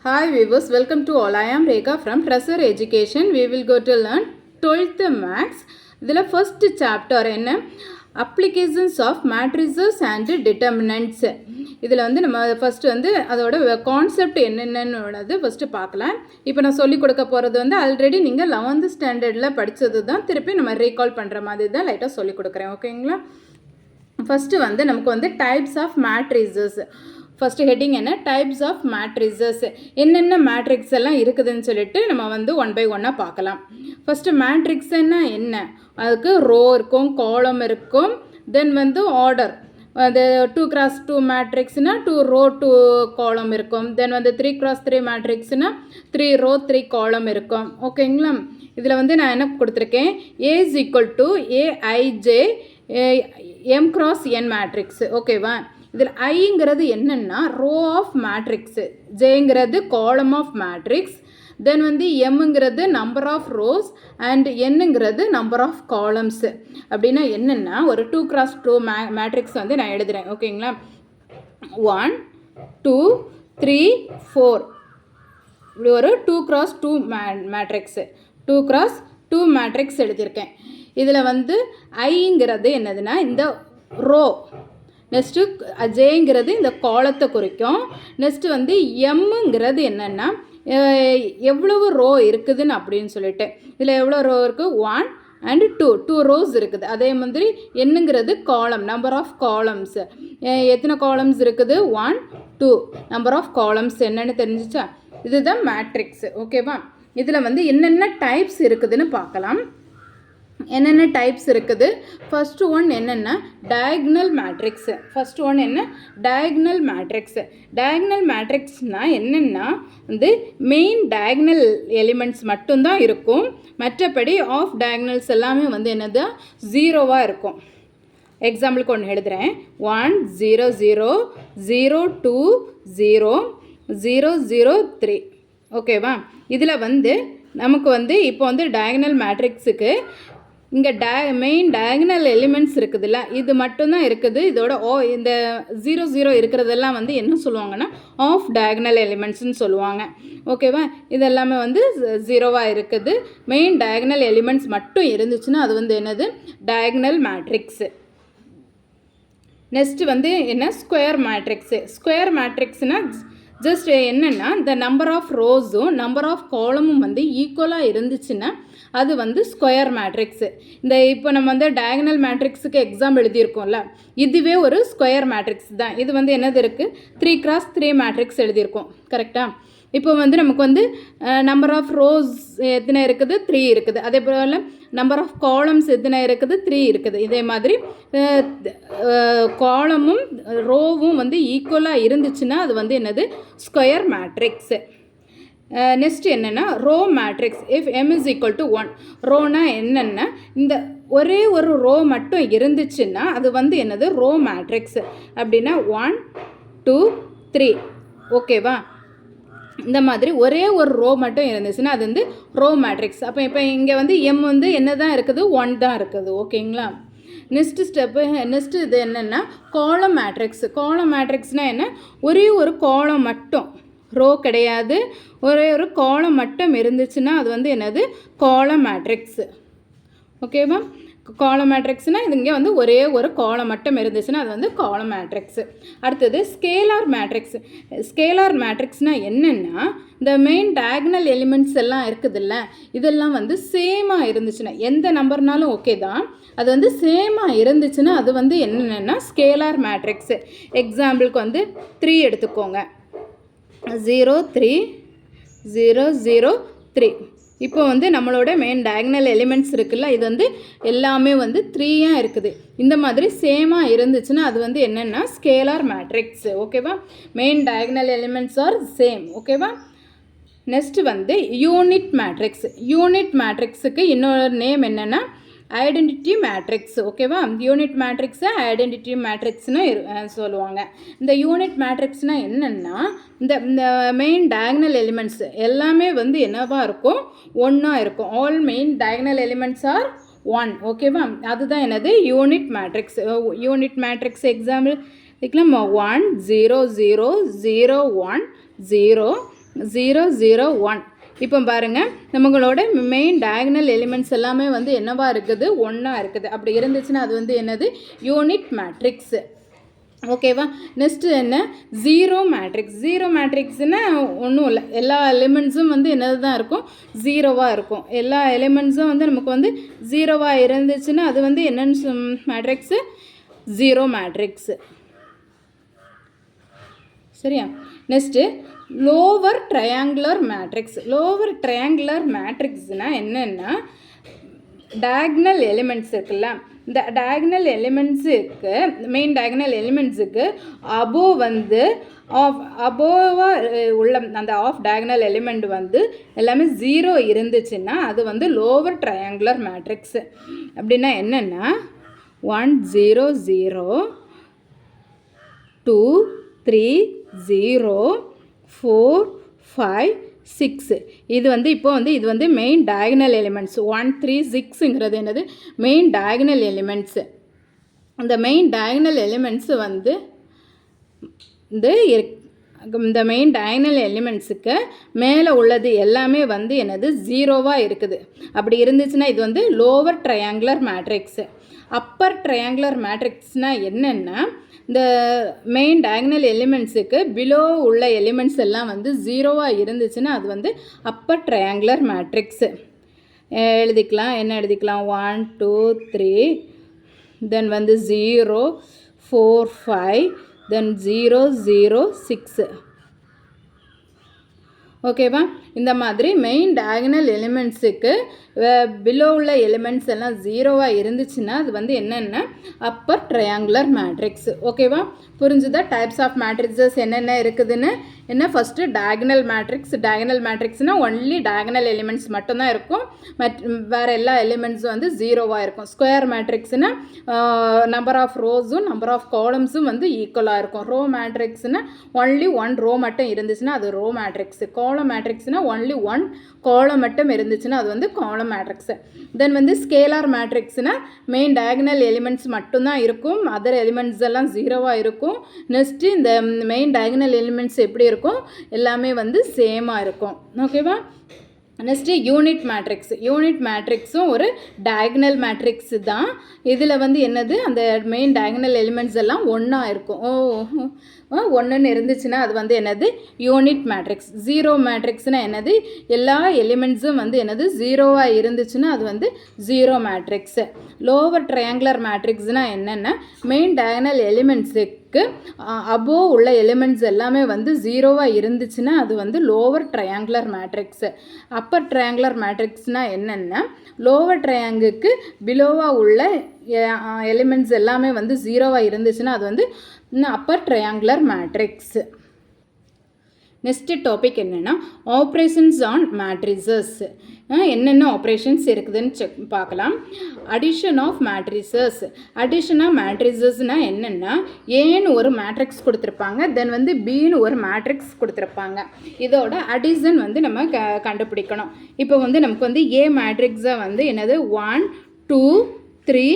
Hi viewers, welcome to all. I am Rekha from Treasure Education. We will go to learn 12th Maths. இதில் first chapter என்ன applications of matrices and determinants. இதில் வந்து நம்ம first வந்து அதோட concept என்னென்னு first பார்க்கலாம். இப்போ நான் சொல்லிக் கொடுக்க போகிறது வந்து ஆல்ரெடி நீங்கள் 11th ஸ்டாண்டர்டில் படித்தது தான் திருப்பி நம்ம ரீகால் பண்ணுற மாதிரி தான் லைட்டாக சொல்லிக் கொடுக்குறேன். ஓகேங்களா? ஃபஸ்ட்டு வந்து நமக்கு வந்து types of matrices. First heading என்ன, டைப்ஸ் ஆஃப் மேட்ரிசஸ், என்னென்ன மேட்ரிக்ஸ் எல்லாம் இருக்குதுன்னு சொல்லிட்டு நம்ம வந்து ஒன் பை ஒன்னாக பார்க்கலாம். ஃபஸ்ட்டு மேட்ரிக்ஸ்னா என்ன, அதுக்கு ரோ இருக்கும், காலம் இருக்கும், தென் வந்து ஆர்டர். அது 2x2 மேட்ரிக்ஸ்னால் 2 ரோ 2 காலம் இருக்கும். தென் வந்து 3x3 மேட்ரிக்ஸ்னால் 3 ரோ 3 காலம் இருக்கும். ஓகேங்களா? இதில் வந்து நான் என்ன கொடுத்துருக்கேன், A is equal to AIJ M cross N matrix. ஓகேவா? இதில் ஐங்கிறது என்னென்னா ரோ ஆஃப் மேட்ரிக்ஸு, ஜேங்கிறது காலம் ஆஃப் மேட்ரிக்ஸ், தென் வந்து எம்ங்கிறது நம்பர் ஆஃப் ரோஸ் அண்ட் என்னங்கிறது நம்பர் ஆஃப் காலம்ஸு. அப்படின்னா என்னென்னா ஒரு 2x2 மேட்ரிக்ஸ் வந்து நான் எழுதுகிறேன். ஓகேங்களா? 1 2 3 4 இப்படி ஒரு 2x2 மேட்ரிக்ஸு, 2x2 மேட்ரிக்ஸ் எழுதியிருக்கேன். இதில் வந்து ஐங்கிறது என்னதுன்னா இந்த ரோ, நெக்ஸ்ட்டு ஜேங்கிறது இந்த காலத்தை குறிக்கும். நெக்ஸ்ட்டு வந்து எம்முங்கிறது என்னென்னா எவ்வளவு ரோ இருக்குதுன்னு அப்படின்னு சொல்லிட்டு, இதில் எவ்வளோ ரோ இருக்குது, 1 and 2 ரோஸ் இருக்குது. அதே மாதிரி என்னங்கிறது காலம், நம்பர் ஆஃப் காலம்ஸ், எத்தனை காலம்ஸ் இருக்குது, 1 2 நம்பர் ஆஃப் காலம்ஸ் என்னென்னு தெரிஞ்சிச்சா? இதுதான் மேட்ரிக்ஸ். ஓகேவா? இதில் வந்து என்னென்ன டைப்ஸ் இருக்குதுன்னு பார்க்கலாம். என்னென்ன டைப்ஸ் இருக்குது. ஃபஸ்ட்டு ஒன் என்னென்னா டயக்னல் மேட்ரிக்ஸு. ஃபஸ்ட்டு ஒன் என்ன, டயக்னல் மேட்ரிக்ஸு. டயக்னல் மேட்ரிக்ஸ்னால் என்னென்னா வந்து மெயின் டயக்னல் எலிமெண்ட்ஸ் மட்டும்தான் இருக்கும், மற்றபடி ஆஃப் டயக்னல்ஸ் எல்லாமே வந்து என்னது, ஜீரோவாக இருக்கும். எக்ஸாம்பிளுக்கு ஒன்று எழுதுகிறேன், 1 0 0 0 2 0 0 0 3. ஓகேவா? இதில் வந்து நமக்கு வந்து இப்போ வந்து டயக்னல் மேட்ரிக்ஸுக்கு இங்கே மெயின் டயக்னல் எலிமெண்ட்ஸ் இருக்குதுல்ல, இது மட்டும்தான் இருக்குது. இதோட இந்த 0 0 இருக்கிறதெல்லாம் வந்து என்ன சொல்லுவாங்கன்னா ஆஃப் டயக்னல் எலிமெண்ட்ஸ்னு சொல்லுவாங்க. ஓகேவா? இதெல்லாமே வந்து ஜீரோவாக இருக்குது. மெயின் டயக்னல் எலிமெண்ட்ஸ் மட்டும் இருந்துச்சுன்னா அது வந்து என்னது, டயக்னல் மேட்ரிக்ஸு. நெக்ஸ்ட்டு வந்து என்ன, ஸ்கொயர் மேட்ரிக்ஸு. ஸ்கொயர் மேட்ரிக்ஸ்னால் ஜஸ்ட் என்னென்னா இந்த நம்பர் ஆஃப் ரோஸும் நம்பர் ஆஃப் காலமும் வந்து ஈக்குவலாக இருந்துச்சுன்னா அது வந்து ஸ்கொயர் மேட்ரிக்ஸு. இந்த இப்போ நம்ம வந்து டயகனல் மேட்ரிக்ஸுக்கு எக்ஸாம் எழுதியிருக்கோம்ல, இதுவே ஒரு ஸ்கொயர் மேட்ரிக்ஸ் தான். இது வந்து என்னது இருக்குது, 3x3 மேட்ரிக்ஸ் எழுதியிருக்கோம். கரெக்டாக? இப்போ வந்து நமக்கு வந்து நம்பர் ஆஃப் ரோஸ் எத்தனை இருக்குது, 3 இருக்குது. அதே போல் நம்பர் ஆஃப் காலம்ஸ் எத்தனை இருக்குது, 3 இருக்குது. இதே மாதிரி காலமும் ரோவும் வந்து ஈக்குவலாக இருந்துச்சுன்னா அது வந்து என்னது, ஸ்கொயர் மேட்ரிக்ஸு. நெக்ஸ்ட் என்னென்னா row matrix. If m is equal to 1, ரோனா என்னென்னா இந்த ஒரே ஒரு ரோ மட்டும் இருந்துச்சுன்னா அது வந்து என்னது, ரோ மேட்ரிக்ஸ். அப்படின்னா 1 2 3. ஓகேவா? இந்த மாதிரி ஒரே ஒரு ரோ மட்டும் இருந்துச்சுன்னா அது வந்து ரோ மேட்ரிக்ஸ். அப்போ இப்போ இங்கே வந்து எம் வந்து என்ன தான் இருக்குது, 1 தான் இருக்குது. ஓகேங்களா? நெக்ஸ்ட்டு ஸ்டெப்பு, நெக்ஸ்ட்டு இது என்னென்னா காலம் மேட்ரிக்ஸ். காலம் மேட்ரிக்ஸ்னால் என்ன, ஒரே ஒரு காலம் மட்டும், ரோ கிடையாது, ஒரே ஒரு காலம் மட்டும் இருந்துச்சுன்னா அது வந்து என்னது, காலம் மேட்ரிக்ஸு. ஓகேவா? காலம் மேட்ரிக்ஸ்னால் இது இங்கே வந்து ஒரே ஒரு காலம் மட்டும் இருந்துச்சுன்னா அது வந்து காலம் மேட்ரிக்ஸு. அடுத்தது ஸ்கேலார் மேட்ரிக்ஸ். ஸ்கேலார் மேட்ரிக்ஸ்னால் என்னென்னா இந்த மெயின் டயக்னல் எலிமெண்ட்ஸ் எல்லாம் இருக்குதுல்ல, இதெல்லாம் வந்து சேமாக இருந்துச்சுன்னா, எந்த நம்பர்னாலும் ஓகே தான், அது வந்து சேமாக இருந்துச்சுன்னா அது வந்து என்னென்னா ஸ்கேலார் மேட்ரிக்ஸு. எக்ஸாம்பிளுக்கு வந்து 3 எடுத்துக்கோங்க, 0 3 0 0 3. இப்போ வந்து நம்மளோட மெயின் டயக்னல் எலிமெண்ட்ஸ் இருக்குல்ல, இது வந்து எல்லாமே வந்து 3 இருக்குது. இந்த மாதிரி சேமாக இருந்துச்சுன்னா அது வந்து என்னென்னா ஸ்கேலார் மேட்ரிக்ஸ். ஓகேவா? Main diagonal elements R same. ஓகேவா? நெக்ஸ்ட்டு வந்து யூனிட் மேட்ரிக்ஸ். யூனிட் மேட்ரிக்ஸுக்கு இன்னொரு நேம் என்னென்னா ஐடென்டிட்டி மேட்ரிக்ஸ். ஓகேவா? யூனிட் மேட்ரிக்ஸை ஐடென்டிட்டி மேட்ரிக்ஸ்னு சொல்லுவாங்க. இந்த யூனிட் மேட்ரிக்ஸ்னால் என்னென்னா இந்த மெயின் டயக்னல் எலிமெண்ட்ஸ் எல்லாமே வந்து என்னவாக இருக்கும், ஒன்றா இருக்கும். All main diagonal elements are 1. ஓகேவா? அதுதான் என்னது, unit matrix. Unit matrix example இதுக்கெல்லாம் 1 0 0 0 1 0 0 0 1. இப்போ பாருங்கள் நம்மளோட மெயின் டயகனல் எலிமெண்ட்ஸ் எல்லாமே வந்து என்னவா இருக்குது, ஒன்றா இருக்குது. அப்படி இருந்துச்சுன்னா அது வந்து என்னது, யூனிட் மேட்ரிக்ஸு. ஓகேவா. நெக்ஸ்ட்டு என்ன, ஜீரோ மேட்ரிக்ஸ். ஜீரோ மேட்ரிக்ஸ்னால் ஒன்றும் இல்லை, எல்லா எலிமெண்ட்ஸும் வந்து என்னது தான் இருக்கும், ஜீரோவாக இருக்கும். எல்லா எலிமெண்ட்ஸும் வந்து நமக்கு வந்து ஜீரோவாக இருந்துச்சுன்னா அது வந்து என்னென்னு மேட்ரிக்ஸு, ஜீரோ மேட்ரிக்ஸு. சரியா. Next lower triangular matrix. Lower triangular மேட்ரிக்ஸ்னால் என்னென்னா, டயகனல் எலிமெண்ட்ஸ் இருக்குல்ல, இந்த டயகனல் எலிமெண்ட்ஸுக்கு, மெயின் டயகனல் எலிமெண்ட்ஸுக்கு அபோவ் வந்து அபோவாக உள்ள அந்த ஆஃப் டயகனல் எலிமெண்ட் வந்து எல்லாமே ஜீரோ இருந்துச்சுன்னா அது வந்து லோவர் ட்ரையாங்குலர் மேட்ரிக்ஸு. அப்படின்னா என்னென்னா 1 0 0 2 3 0 4 5 6. இது வந்து இப்போ வந்து இது வந்து மெயின் டயகனல் எலிமெண்ட்ஸ். 1 3 6ங்கிறது என்னது, மெயின் டயகனல் எலிமெண்ட்ஸு. இந்த மெயின் டயகனல் எலிமெண்ட்ஸ் வந்து இந்த மெயின் டயகனல் எலிமெண்ட்ஸுக்கு மேலே உள்ளது எல்லாமே வந்து என்னது, ஜீரோவாக இருக்குது. அப்படி இருந்துச்சுன்னா இது வந்து lower triangular matrix. Upper triangular மேட்ரிக்ஸ்னால் என்னென்னா, இந்த மெயின் டயகனல் எலிமெண்ட்ஸுக்கு பிலோ உள்ள எலிமெண்ட்ஸ் எல்லாம் வந்து ஜீரோவாக இருந்துச்சுன்னா அது வந்து அப்பர் ட்ரையாங்குலர் மேட்ரிக்ஸு. எழுதிக்கலாம், என்ன எழுதிக்கலாம், 1 2 3 தென் வந்து 0 4 5 தென் 0 0 6. ஓகேவா. இந்த மாதிரி மெயின் டயகனல் எலிமெண்ட்ஸுக்கு பிலோ உள்ள எலிமெண்ட்ஸ் எல்லாம் ஜீரோவாக இருந்துச்சுன்னா அது வந்து என்னென்னா அப்பர் ட்ரையாங்குலர் மேட்ரிக்ஸ். ஓகேவா. புரிஞ்சுதா டைப்ஸ் ஆஃப் மேட்ரிக்ஸஸ் என்னென்ன இருக்குதுன்னு. என்ன, ஃபஸ்ட்டு டயகனல் மேட்ரிக்ஸ். டயகனல் மேட்ரிக்ஸ்னால் ஒன்லி டயகனல் எலிமெண்ட்ஸ் மட்டும்தான் இருக்கும், வேறு எல்லா எலிமெண்ட்ஸும் வந்து ஜீரோவாக இருக்கும். ஸ்கொயர் மேட்ரிக்ஸ்னால் நம்பர் ஆஃப் ரோஸும் நம்பர் ஆஃப் காலம்ஸும் வந்து ஈக்குவலாக இருக்கும். ரோ மேட்ரிக்ஸ்னால் ஒன்லி 1 ரோ மட்டும் இருந்துச்சுன்னா அது ரோ மேட்ரிக்ஸ். காலம் மேட்ரிக்ஸ்னால் ஒன்லி 1 காலம் மட்டும் இருந்துச்சுன்னா அது வந்து காலம் மேட்ரிக்ஸு. தென் வந்து ஸ்கேலார் மேட்ரிக்ஸ்னால் மெயின் டயகனல் எலிமெண்ட்ஸ் மட்டும்தான் இருக்கும், அதர் எலிமெண்ட்ஸ் எல்லாம் ஜீரோவாக இருக்கும். நெக்ஸ்ட்டு இந்த மெயின் டயகனல் எலிமெண்ட்ஸ் எப்படி இருக்கும், எல்லாமே வந்து சேமாக இருக்கும். ஓகேவா. Next unit matrix. யூனிட் மேட்ரிக்ஸும் ஒரு டயகனல் மேட்ரிக்ஸு தான். இதில் வந்து என்னது, அந்த மெயின் டயகனல் எலிமெண்ட்ஸ் எல்லாம் ஒன்றா இருக்கும். ஒன்றுன்னு இருந்துச்சுன்னா அது வந்து என்னது, யூனிட் மேட்ரிக்ஸ். ஜீரோ மேட்ரிக்ஸ்னால் என்னது, எல்லா எலிமெண்ட்ஸும் வந்து என்னது ஜீரோவாக இருந்துச்சுன்னா அது வந்து ஜீரோ மேட்ரிக்ஸு. லோவர் ட்ரையாங்குலர் மேட்ரிக்ஸ்னால் என்னென்னா, மெயின் டயகனல் எலிமெண்ட்ஸுக்கு அபோவ் உள்ள எலிமெண்ட்ஸ் எல்லாமே வந்து ஜீரோவாக இருந்துச்சுன்னா அது வந்து lower triangular matrix. Upper triangular மேட்ரிக்ஸ்னால் என்னென்னா, லோவர் ட்ரையாங்குக்கு பிலோவாக உள்ள எலிமெண்ட்ஸ் எல்லாமே வந்து ஜீரோவாக இருந்துச்சுன்னா அது வந்து upper triangular matrix. Next topic என்னென்னா ஆப்ரேஷன்ஸ் ஆன் மேட்ரிசஸ். என்னென்ன ஆப்ரேஷன்ஸ் இருக்குதுன்னு பார்க்கலாம். Addition of matrices. Addition of மேட்ரிசஸ்னால் என்னென்னா, ஏன்னு ஒரு மேட்ரிக்ஸ் கொடுத்துருப்பாங்க, தென் வந்து பின்னு ஒரு மேட்ரிக்ஸ் கொடுத்துருப்பாங்க. இதோட அடிஷன் வந்து நம்ம கண்டுபிடிக்கணும். இப்போ வந்து நமக்கு வந்து ஏ மேட்ரிக்ஸை வந்து என்னது 1 2 3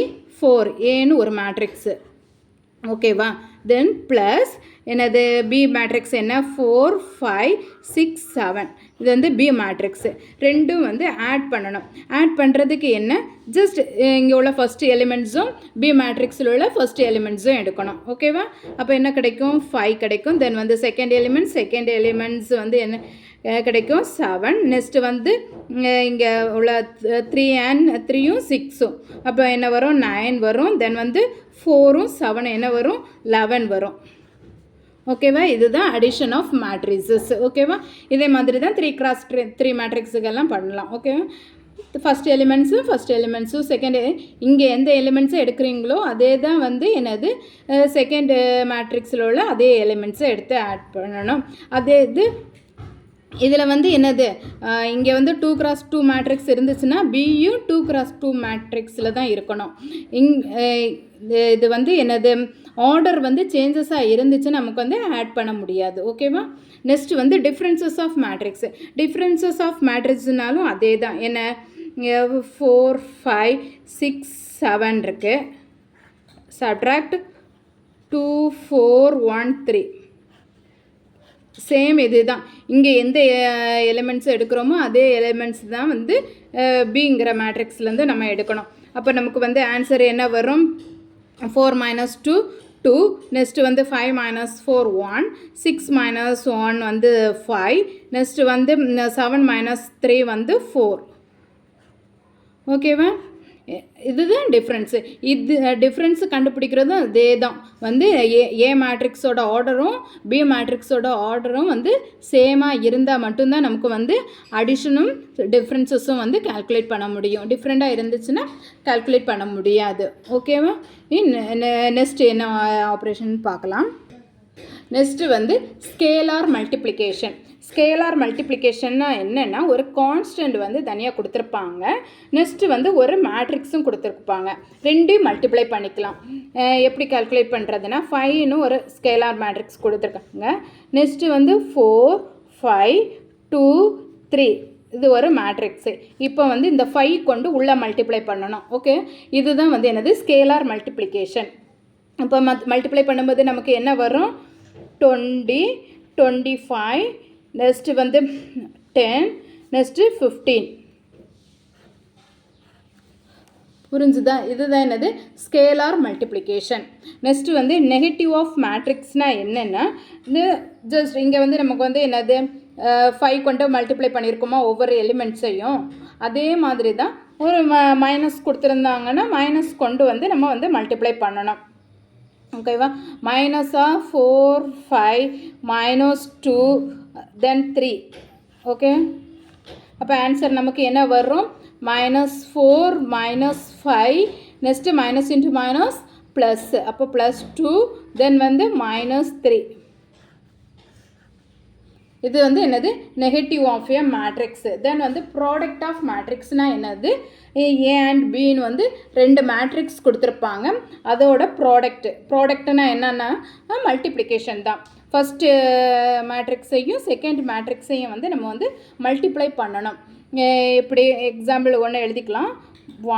4 ஏன்னு ஒரு மேட்ரிக்ஸு. ஓகேவா. தென் ப்ளஸ் என்னது பி மேட்ரிக்ஸ் என்ன 4 5 6 7. இது வந்து பி மேட்ரிக்ஸு. ரெண்டும் வந்து ஆட் பண்ணணும். ஆட் பண்ணுறதுக்கு என்ன, ஜஸ்ட் இங்கே உள்ள ஃபஸ்ட்டு எலிமெண்ட்ஸும் பி மேட்ரிக்ஸில் உள்ள ஃபஸ்ட்டு எலிமெண்ட்ஸும் எடுக்கணும். ஓகேவா. அப்போ என்ன கிடைக்கும், 5 கிடைக்கும். தென் வந்து செகண்ட் எலிமெண்ட்ஸ் வந்து என்ன கிடைக்கும், 7. நெக்ஸ்ட்டு வந்து இங்கே உள்ள 3 and 3யும் 6ம், அப்போ என்ன வரும், 9 வரும். தென் வந்து 4ம் 7 என்ன வரும், 11 வரும். ஓகேவா. இதுதான் அடிஷன் ஆஃப் மேட்ரிசஸ். ஓகேவா. இதே மாதிரி தான் 3x3 மேட்ரிக்ஸுக்கெல்லாம் பண்ணலாம். ஓகேவா. ஃபஸ்ட் எலிமெண்ட்ஸும் செகண்ட், இங்கே எந்த எலிமெண்ட்ஸை எடுக்கிறீங்களோ அதே தான் வந்து என்னது செகண்ட் மேட்ரிக்ஸில் உள்ள அதே எலிமெண்ட்ஸை எடுத்து ஆட் பண்ணணும். அதே இது இதில் வந்து என்னது, இங்கே வந்து 2x2 மேட்ரிக்ஸ் இருந்துச்சுன்னா பியும் 2x2 மேட்ரிக்ஸில் தான் இருக்கணும். இது வந்து என்னது ஆர்டர் வந்து சேஞ்சஸாக இருந்துச்சு நமக்கு வந்து ஆட் பண்ண முடியாது. ஓகேவா. நெக்ஸ்ட் வந்து differences of matrix. Differences of மேட்ரிக்ஸ்னாலும் அதே தான். என்ன 4 5 6 7 இருக்குது. சப்ட்ராக்ட் 2 4 1 3. சேம் இது தான். இங்கே எந்த எலிமெண்ட்ஸ் எடுக்கிறோமோ அதே எலிமெண்ட்ஸ் தான் வந்து பிங்கிற மேட்ரிக்ஸ்லேருந்து நம்ம எடுக்கணும். அப்போ நமக்கு வந்து ஆன்சர் என்ன வரும்? 4 minus 2 2, நெக்ஸ்ட் வந்து 5 minus 4 1, 6 minus 1 வந்து 5, நெக்ஸ்ட் வந்து 7 minus 3 வந்து 4. ஓகேவா? இதுதான் டிஃப்ரென்ஸு. இது டிஃப்ரென்ஸு கண்டுபிடிக்கிறதும் அதே தான். வந்து ஏ மேட்ரிக்ஸோட ஆர்டரும் பி மேட்ரிக்ஸோட ஆர்டரும் வந்து சேமாக இருந்தால் மட்டும்தான் நமக்கு வந்து அடிஷனும் டிஃப்ரென்சஸும் வந்து கால்குலேட் பண்ண முடியும். டிஃப்ரெண்ட்டாக இருந்துச்சுன்னா கால்குலேட் பண்ண முடியாது. ஓகேவா? நெக்ஸ்ட் என்ன ஆப்ரேஷன் பார்க்கலாம். நெக்ஸ்ட்டு வந்து ஸ்கேலார் மல்டிப்ளிகேஷன். ஸ்கேலார் மல்டிப்ளிகேஷன்னா என்னென்னா, ஒரு கான்ஸ்டன்ட் வந்து தனியாக கொடுத்துருப்பாங்க, நெக்ஸ்ட்டு வந்து ஒரு மேட்ரிக்ஸும் கொடுத்துருப்பாங்க, ரெண்டையும் மல்டிப்ளை பண்ணிக்கலாம். எப்படி கால்குலேட் பண்ணுறதுனா, 5ன்னு ஒரு ஸ்கேலார் மேட்ரிக்ஸ் கொடுத்துருக்காங்க, நெக்ஸ்ட்டு வந்து 4 5 2 3 இது ஒரு மேட்ரிக்ஸு. இப்போ வந்து இந்த 5 கொண்டு உள்ளே மல்டிப்ளை பண்ணணும். ஓகே, இதுதான் வந்து என்னது ஸ்கேலார் மல்டிப்ளிகேஷன். இப்போ மல்டிப்ளை பண்ணும்போது நமக்கு என்ன வரும்? 20 25, நெக்ஸ்ட்டு வந்து 10, நெக்ஸ்ட்டு 15. புரிஞ்சுதா? இதுதான் என்னது ஸ்கேலார் மல்டிப்ளிகேஷன். நெக்ஸ்ட்டு வந்து நெகட்டிவ் ஆஃப் மேட்ரிக்ஸ்னால் என்னென்னா, இது ஜஸ்ட் இங்கே வந்து நமக்கு வந்து என்னது 5 கொண்டு மல்டிப்ளை பண்ணியிருக்கோமா ஒவ்வொரு எலிமெண்ட்ஸையும், அதே மாதிரி தான் ஒரு மைனஸ் கொடுத்துருந்தாங்கன்னா மைனஸ் கொண்டு வந்து நம்ம வந்து மல்டிப்ளை பண்ணணும். ஓகேவா? minus of 4 5 minus 2 then 3. Okay, அப்போ ஆன்சர் நமக்கு என்ன வரும்? -4 -5, next minus into minus plus, அப்போ +2 தென் வந்து -3. இது வந்து என்னது நெகட்டிவ் ஆஃப் ஏ மேட்ரிக்ஸு. தென் வந்து ப்ராடக்ட் ஆஃப் மேட்ரிக்ஸ்னால் என்னது? ஏ அண்ட் பின்னு வந்து ரெண்டு மேட்ரிக்ஸ் கொடுத்துருப்பாங்க, அதோட ப்ராடக்ட்னா என்னென்னா மல்டிப்ளிகேஷன் தான். ஃபஸ்ட்டு மேட்ரிக்ஸையும் செகண்ட் மேட்ரிக்ஸையும் வந்து நம்ம வந்து மல்டிப்ளை பண்ணணும். இப்படி எக்ஸாம்பிள் ஒன்று எழுதிக்கலாம்.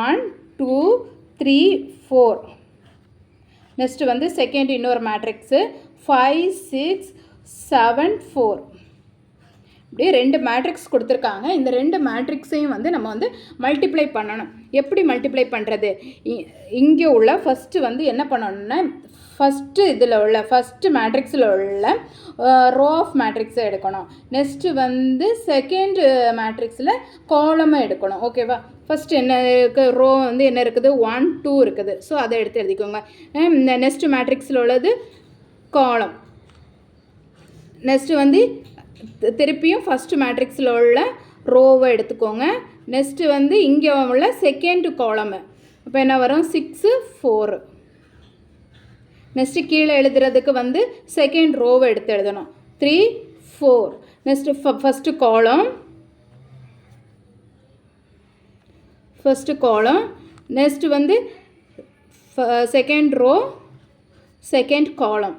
1 2 3 4. நெக்ஸ்ட்டு வந்து செகண்ட் இன்னொரு மேட்ரிக்ஸு 5 6 7 4. இப்படி ரெண்டு மேட்ரிக்ஸ் கொடுத்துருக்காங்க. இந்த ரெண்டு மேட்ரிக்ஸையும் வந்து நம்ம வந்து மல்டிப்ளை பண்ணணும். எப்படி மல்டிப்ளை பண்ணுறது? இங்கே உள்ள ஃபஸ்ட்டு வந்து என்ன பண்ணணும்னா, ஃபஸ்ட்டு இதில் உள்ள ஃபஸ்ட்டு மேட்ரிக்ஸில் உள்ள ரோ ஆஃப் மேட்ரிக்ஸை எடுக்கணும். நெக்ஸ்ட்டு வந்து செகண்ட் மேட்ரிக்ஸில் காலமை எடுக்கணும். ஓகேவா? ஃபஸ்ட்டு என்ன இருக்குது? ரோ வந்து என்ன இருக்குது? 1 2 இருக்குது. ஸோ அதை எடுத்து எழுதிக்கோங்க. நெக்ஸ்ட்டு மேட்ரிக்ஸில் உள்ளது காலம். நெக்ஸ்ட்டு வந்து திருப்பியும் ஃபஸ்ட்டு மேட்ரிக்ஸில் உள்ள ரோவை எடுத்துக்கோங்க. நெக்ஸ்ட்டு வந்து இங்கே உள்ள செகண்ட் காலமு. அப்போ என்ன வரும்? 6 4. நெக்ஸ்ட்டு கீழே எழுதுறதுக்கு வந்து செகண்ட் ரோவை எடுத்து எழுதணும். 3 4. நெக்ஸ்ட்டு ஃபஸ்ட்டு காலம். நெக்ஸ்ட்டு வந்து செகண்ட் ரோ செகண்ட் காலம்.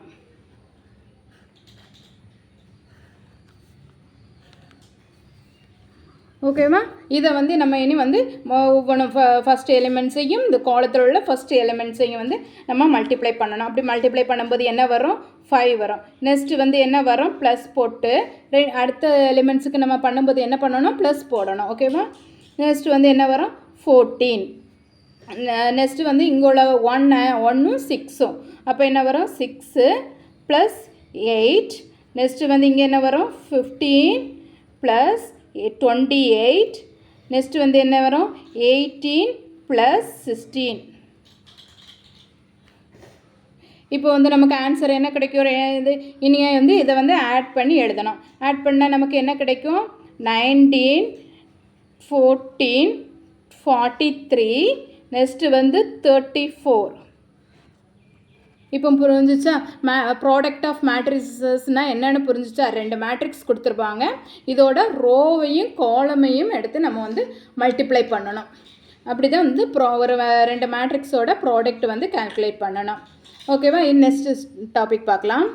ஓகேவா? இதை வந்து நம்ம இனி வந்து ஒவ்வொன்று ஃபஸ்ட் எலிமெண்ட்ஸையும் இந்த காலத்தில் உள்ள ஃபஸ்ட் எலிமெண்ட்ஸையும் வந்து நம்ம மல்டிப்ளை பண்ணணும். அப்படி மல்டிப்ளை பண்ணும்போது என்ன வரும்? 5 வரும். நெக்ஸ்ட்டு வந்து என்ன வரும்? ப்ளஸ் போட்டு அடுத்த எலிமெண்ட்ஸுக்கு நம்ம பண்ணும்போது என்ன பண்ணணும்? ப்ளஸ் போடணும். ஓகேவா? நெக்ஸ்ட்டு வந்து என்ன வரும்? 14. நெக்ஸ்ட்டு வந்து இங்கே உள்ள 1ம் 6ம். அப்போ என்ன வரும்? 6 + 8. நெக்ஸ்ட்டு வந்து இங்கே என்ன வரும்? 15 + 28. நெக்ஸ்ட்டு வந்து என்ன வரும்? 18 + 16. இப்போ வந்து நமக்கு ஆன்சர் என்ன கிடைக்கும்? இது இனியே வந்து இதை வந்து ஆட் பண்ணி எழுதணும். ஆட் பண்ணால் நமக்கு என்ன கிடைக்கும்? 19 14 43. நெக்ஸ்ட்டு வந்து 34. இப்போ புரிஞ்சிச்சா? ப்ராடக்ட் ஆஃப் மேட்ரிக்ஸஸ்னால் என்னென்னு புரிஞ்சிச்சா? ரெண்டு மேட்ரிக்ஸ் கொடுத்துருப்பாங்க, இதோட ரோவையும் காலமையும் எடுத்து நம்ம வந்து மல்டிப்ளை பண்ணணும். அப்படி தான் வந்து ஒரு ரெண்டு மேட்ரிக்ஸோட ப்ராடக்ட் வந்து கால்குலேட் பண்ணணும். ஓகேவா? நெக்ஸ்ட் டாபிக் பார்க்கலாம்.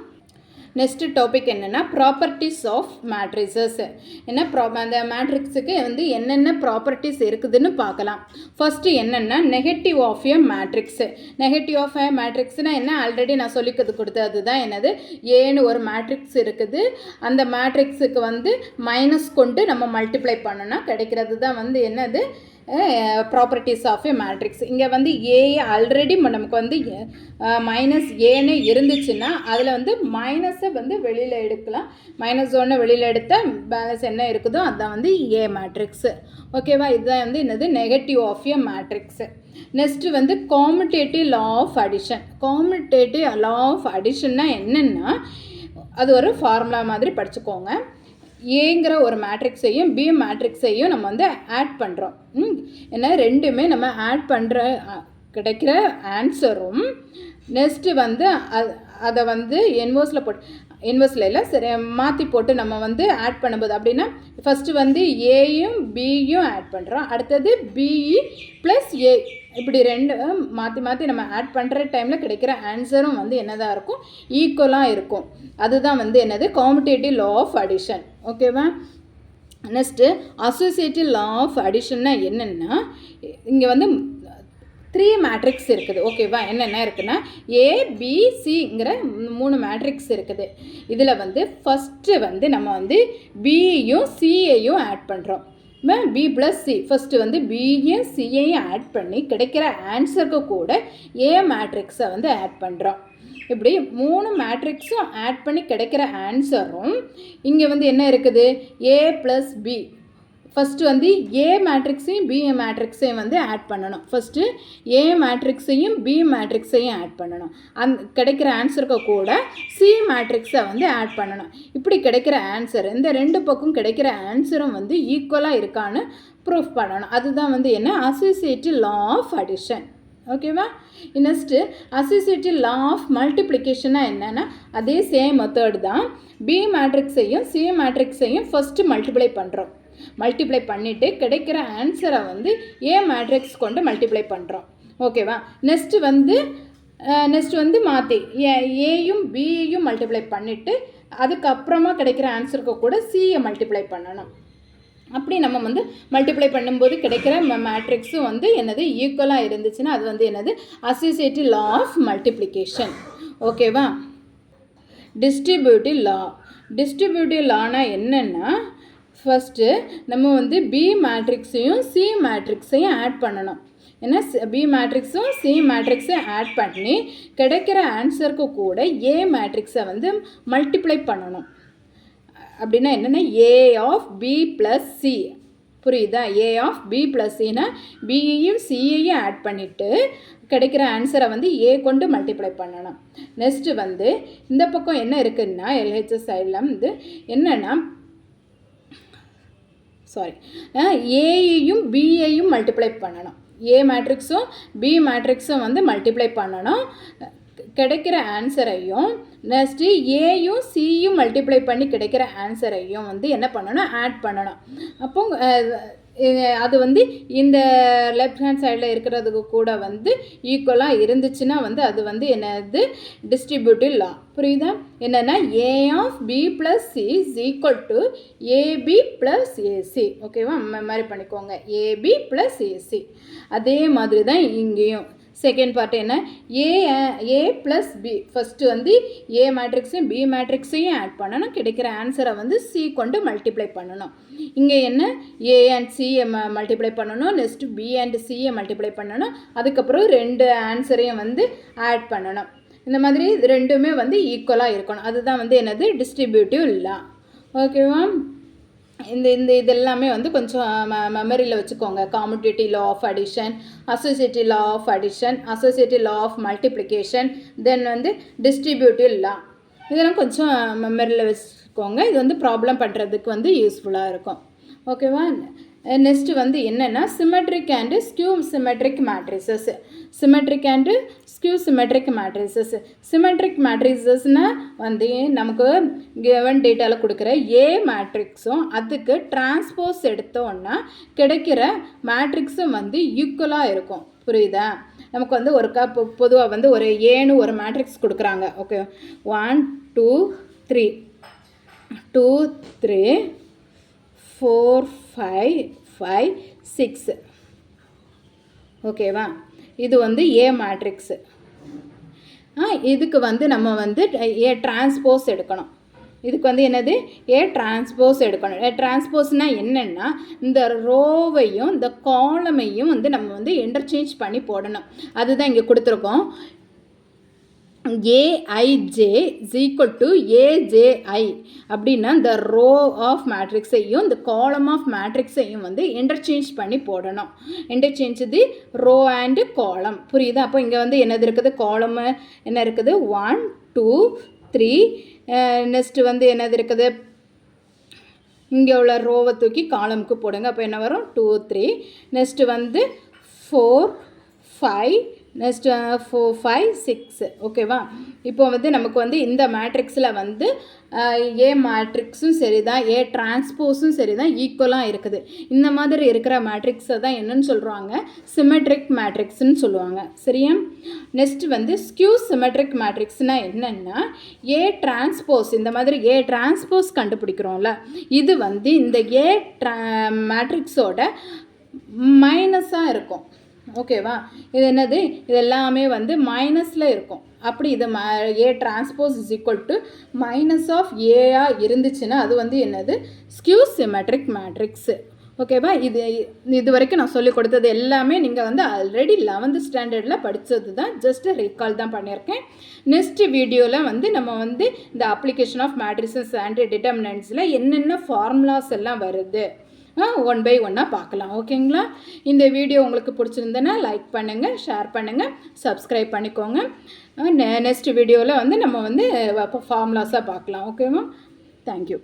நெக்ஸ்ட் டாபிக் என்னென்னா ப்ராப்பர்ட்டிஸ் ஆஃப் மேட்ரிசஸ். என்ன அந்த மேட்ரிக்ஸுக்கு வந்து என்னென்ன ப்ராப்பர்ட்டிஸ் இருக்குதுன்னு பார்க்கலாம். ஃபஸ்ட்டு என்னென்னா negative of a matrix. Negative of a மேட்ரிக்ஸ்னால் என்ன, ஆல்ரெடி நான் சொல்லிக்கிறது கொடுத்தது தான். என்னது, ஏன்னு ஒரு மேட்ரிக்ஸ் இருக்குது. அந்த மேட்ரிக்ஸுக்கு வந்து மைனஸ் கொண்டு நம்ம மல்டிப்ளை பண்ணோன்னா கிடைக்கிறது தான் வந்து என்னது ப்ராப்பர்ட்டிஸ் ஆஃப் எ மேட்ரிக்ஸ். இங்கே வந்து ஏ ஆல்ரெடி நமக்கு வந்து மைனஸ் ஏன்னு இருந்துச்சுன்னா அதில் வந்து மைனஸை வந்து வெளியில் எடுக்கலாம். -1 வெளியில் எடுத்தால் பேலன்ஸ் என்ன இருக்குதோ அதுதான் வந்து ஏ மேட்ரிக்ஸு. ஓகேவா, இதுதான் வந்து என்னது negative of a matrix. Next வந்து commutative law of addition. Commutative law of அடிஷன்னா என்னென்னா, அது ஒரு ஃபார்முலா மாதிரி படிச்சுக்கோங்க. ஏங்கிற ஒரு மேட்ரிக்ஸையும் பி மேட்ரிக்ஸையும் நம்ம வந்து ஆட் பண்ணுறோம். ஏன்னா ரெண்டுமே நம்ம ஆட் பண்ணுற கிடைக்கிற ஆன்சரும் நெக்ஸ்ட்டு வந்து அதை வந்து இன்வெர்ஸில் இல்லை சரி மாற்றி போட்டு நம்ம வந்து ஆட் பண்ணும்போது அப்படின்னா ஃபஸ்ட்டு வந்து ஏயும் பியும் ஆட் பண்ணுறோம், அடுத்தது பிஇ ப்ளஸ் ஏ, இப்படி ரெண்டு மாற்றி நம்ம ஆட் பண்ணுற டைமில் கிடைக்கிற ஆன்சரும் வந்து என்னதான் இருக்கும், ஈக்குவலாக இருக்கும். அதுதான் வந்து என்னது காமுடேட்டிவ் லா ஆஃப் அடிஷன். ஓகேவா. நெக்ஸ்ட்டு அசோசியேட்டிவ் லா ஆஃப் அடிஷன்னா என்னென்னா, இங்கே வந்து 3 மேட்ரிக்ஸ் இருக்குது. ஓகேவா, என்னென்ன இருக்குன்னா ஏபிசிங்கிற 3 மேட்ரிக்ஸ் இருக்குது. இதில் வந்து ஃபஸ்ட்டு வந்து நம்ம வந்து பியையும் சியையும் ஆட் பண்ணுறோம். பி ப்ளஸ் சி, ஃபஸ்ட்டு வந்து பியும் சியையும் ஆட் பண்ணி கிடைக்கிற ஆன்சருக்கு கூட ஏ மேட்ரிக்ஸை வந்து ஆட் பண்ணுறோம். இப்படி 3 மேட்ரிக்ஸும் ஆட் பண்ணி கிடைக்கிற ஆன்சரும் இங்கே வந்து என்ன இருக்குது, ஏ ப்ளஸ் பி. ஃபஸ்ட்டு வந்து ஏ மேட்ரிக்ஸையும் பி மேட்ரிக்ஸையும் வந்து ஆட் பண்ணணும். ஃபஸ்ட்டு ஏ மேட்ரிக்ஸையும் பி மேட்ரிக்ஸையும் ஆட் பண்ணணும். கிடைக்கிற ஆன்சருக்கு கூட சி மேட்ரிக்ஸை வந்து ஆட் பண்ணணும். இப்படி கிடைக்கிற ஆன்சர் இந்த 2 பக்கம் கிடைக்கிற ஆன்சரும் வந்து ஈக்குவலாக இருக்கான்னு ப்ரூஃப் பண்ணணும். அதுதான் வந்து என்ன அசோசியேட்டிவ் லா ஆஃப் அடிஷன். ஓகேவா. நெக்ஸ்ட்டு அசோசியேட்டிவ் லா ஆஃப் மல்டிப்ளிகேஷனாக என்னென்னா அதே சேம் மெத்தட் தான். பி மேட்ரிக்ஸையும் சி மேட்ரிக்ஸையும் ஃபஸ்ட்டு மல்டிப்ளை பண்ணுறோம். மல்டிப்ளை பண்ணிவிட்டு கிடைக்கிற ஆன்சரை வந்து ஏ மேட்ரிக்ஸ் கொண்டு மல்டிப்ளை பண்ணுறோம். ஓகேவா. நெக்ஸ்ட்டு வந்து மாற்றி ஏயும் பியையும் மல்டிப்ளை பண்ணிவிட்டு அதுக்கப்புறமா கிடைக்கிற ஆன்சருக்கு கூட சியை மல்டிப்ளை பண்ணணும். அப்படி நம்ம வந்து மல்டிப்ளை பண்ணும்போது கிடைக்கிற மேட்ரிக்ஸும் வந்து என்னது ஈக்குவலாக இருந்துச்சுன்னா அது வந்து என்னது அசோசியேட்டிவ் லா ஆஃப் மல்டிப்ளிகேஷன். ஓகேவா. டிஸ்ட்ரிபியூட்டிவ் லா. டிஸ்ட்ரிபியூட்டிவ் லானா என்னென்னா, ஃபஸ்ட்டு நம்ம வந்து பி மேட்ரிக்ஸையும் சி மேட்ரிக்ஸையும் ஆட் பண்ணணும். ஏன்னா பி மேட்ரிக்ஸும் சி மேட்ரிக்ஸையும் ஆட் பண்ணி கிடைக்கிற ஆன்சருக்கு கூட ஏ மேட்ரிக்ஸை வந்து மல்டிப்ளை பண்ணணும். அப்படின்னா என்னென்னா A of B plus C, புரியுதா. ஏ of B plus Chinna பியையும் சியையும் add பண்ணிவிட்டு கிடைக்கிற ஆன்சரை வந்து ஏ கொண்டு மல்டிப்ளை பண்ணணும். நெக்ஸ்ட்டு வந்து இந்த பக்கம் என்ன இருக்குதுன்னா எல்ஹெச்எஸ் சைடில் வந்து என்னென்னா ஏயையும் பியையும் மல்டிப்ளை பண்ணணும். ஏ மேட்ரிக்ஸும் பி மேட்ரிக்ஸும் வந்து மல்டிப்ளை பண்ணணும். கிடைக்கிற ஆன்சரையும் நெக்ஸ்ட்டு ஏயும் சியும் மல்டிப்ளை பண்ணி கிடைக்கிற ஆன்சரையும் வந்து என்ன பண்ணணும், ஆட் பண்ணணும். அப்போ அது வந்து இந்த லெஃப்ட் ஹேண்ட் சைடில் இருக்கிறதுக்கு கூட வந்து ஈக்குவலாக இருந்துச்சுன்னா வந்து அது வந்து என்னது டிஸ்ட்ரிபியூட்டிவ் லா. புரியுதா. என்னென்னா A of B plus C is equal to AB plus AC. ஓகேவா, மாதிரி பண்ணிக்கோங்க, ஏபி ப்ளஸ் ஏசி. அதே மாதிரி தான் இங்கேயும் செகண்ட் பார்ட் என்ன, ஏ ப்ளஸ் பி. ஃபஸ்ட்டு வந்து ஏ மேட்ரிக்ஸையும் பி மேட்ரிக்ஸையும் ஆட் பண்ணணும். கிடைக்கிற ஆன்சரை வந்து சி கொண்டு மல்டிப்ளை பண்ணணும். இங்கே என்ன ஏ அண்ட் சியை மல்டிப்ளை பண்ணணும். நெக்ஸ்ட்டு பி அண்ட் சியை மல்டிப்ளை பண்ணணும். அதுக்கப்புறம் 2 ஆன்சரையும் வந்து ஆட் பண்ணணும். இந்த மாதிரி ரெண்டுமே வந்து ஈக்குவலாக இருக்கணும். அதுதான் வந்து என்னது டிஸ்ட்ரிபியூட்டிவ் லா. ஓகேவா. இதெல்லாமே வந்து கொஞ்சம் மெமரியில் வச்சுக்கோங்க. Commutative law of addition, associative law of addition, associative law of multiplication, then வந்து டிஸ்ட்ரிபியூட்டிவ் லா. இதெல்லாம் கொஞ்சம் மெமரியில் வச்சுக்கோங்க. இது வந்து ப்ராப்ளம் பண்ணுறதுக்கு வந்து யூஸ்ஃபுல்லாக இருக்கும். ஓகேவா. நெக்ஸ்ட்டு வந்து என்னென்னா symmetric and skew symmetric matrices. Symmetric and skew symmetric matrices. Symmetric மேட்ரிசஸ்னால் வந்து நமக்கு கிவன் டேட்டாவில் கொடுக்குற ஏ மேட்ரிக்ஸும் அதுக்கு டிரான்ஸ்போஸ் எடுத்தோன்னா கிடைக்கிற மேட்ரிக்ஸும் வந்து ஈக்குவலாக இருக்கும். புரியுதா. நமக்கு வந்து ஒரு பொதுவாக வந்து ஒரு ஏன்னு ஒரு மேட்ரிக்ஸ் கொடுக்குறாங்க. ஓகே, 1 2 3 2 3 4 5 5 6 ஓகேவா. இது வந்து ஏ மேட்ரிக்ஸு. இதுக்கு வந்து நம்ம வந்து ஏ டிரான்ஸ்போஸ் எடுக்கணும். இதுக்கு வந்து என்னது ஏ டிரான்ஸ்போஸ் எடுக்கணும். ஏ டிரான்ஸ்போஸ்னால் என்னென்னா இந்த ரோவையும் இந்த காலமையும் வந்து நம்ம வந்து இன்டர்சேஞ்ச் பண்ணி போடணும். அதுதான் இங்கே கொடுத்துருக்கோம். ஏஐஜே இஸ் ஈக்குவல் டு ஏஜேஐ அப்படின்னா இந்த ரோ ஆஃப் மேட்ரிக்ஸையும் இந்த காலம் ஆஃப் மேட்ரிக்ஸையும் வந்து இன்டர்சேஞ்ச் பண்ணி போடணும். இன்டர்சேஞ்ச் தி ரோ அண்டு காலம். புரியுது? அப்போ இங்கே வந்து என்னது இருக்குது? காலமு என்ன இருக்குது? 1 2 3. நெக்ஸ்ட்டு வந்து என்னது இருக்குது? இங்கே உள்ள ரோவை தூக்கி காலமுக்கு போடுங்க. அப்போ என்ன வரும்? 2 3. நெக்ஸ்ட்டு வந்து 4 5. நெக்ஸ்ட் 4 5 6. ஓகேவா. இப்போ வந்து நமக்கு வந்து இந்த மேட்ரிக்ஸில் வந்து ஏ மேட்ரிக்ஸும் சரி தான், ஏ டிரான்ஸ்போஸும் சரி தான் ஈக்குவலாக இருக்குது. இந்த மாதிரி இருக்கிற மேட்ரிக்ஸை தான் என்னன்னு சொல்கிறாங்க? சிமெட்ரிக் மேட்ரிக்ஸ்ன்னு சொல்லுவாங்க. சரியா. நெக்ஸ்ட் வந்து ஸ்கியூ சிமெட்ரிக் மேட்ரிக்ஸ்னால் என்னென்னா ஏ டிரான்ஸ்போஸ், இந்த மாதிரி ஏ டிரான்ஸ்போஸ் கண்டுபிடிக்கிறோம்ல, இது வந்து இந்த ஏ மேட்ரிக்ஸோட மைனஸாக இருக்கும். ஓகேவா. இது என்னது? இது எல்லாமே வந்து மைனஸில் இருக்கும். அப்படி இது A transpose is equal to minus of ஏயாக இருந்துச்சுன்னா அது வந்து என்னது? Skew symmetric matrix. ஓகேவா. இது வரைக்கும் நான் சொல்லிக் கொடுத்தது எல்லாமே நீங்கள் வந்து ஆல்ரெடி 11th ஸ்டாண்டர்டில் படித்தது தான். ஜஸ்ட்டு ரீகால் தான் பண்ணியிருக்கேன். நெக்ஸ்ட் வீடியோவில் வந்து நம்ம வந்து இந்த அப்ளிகேஷன் ஆஃப் மேட்ரிசஸ் அண்ட் டிட்டர்மினன்ட்ஸில் என்னென்ன ஃபார்முலாஸ் எல்லாம் வருது 1 by 1 பார்க்கலாம். ஓகேங்களா. இந்த வீடியோ உங்களுக்கு பிடிச்சிருந்தேன்னா லைக் பண்ணுங்கள், ஷேர் பண்ணுங்கள், சப்ஸ்கிரைப் பண்ணிக்கோங்க. நெக்ஸ்ட் வீடியோவில் வந்து நம்ம வந்து ஃபார்முலாஸாக பார்க்கலாம். ஓகேவா. தேங்க்யூ.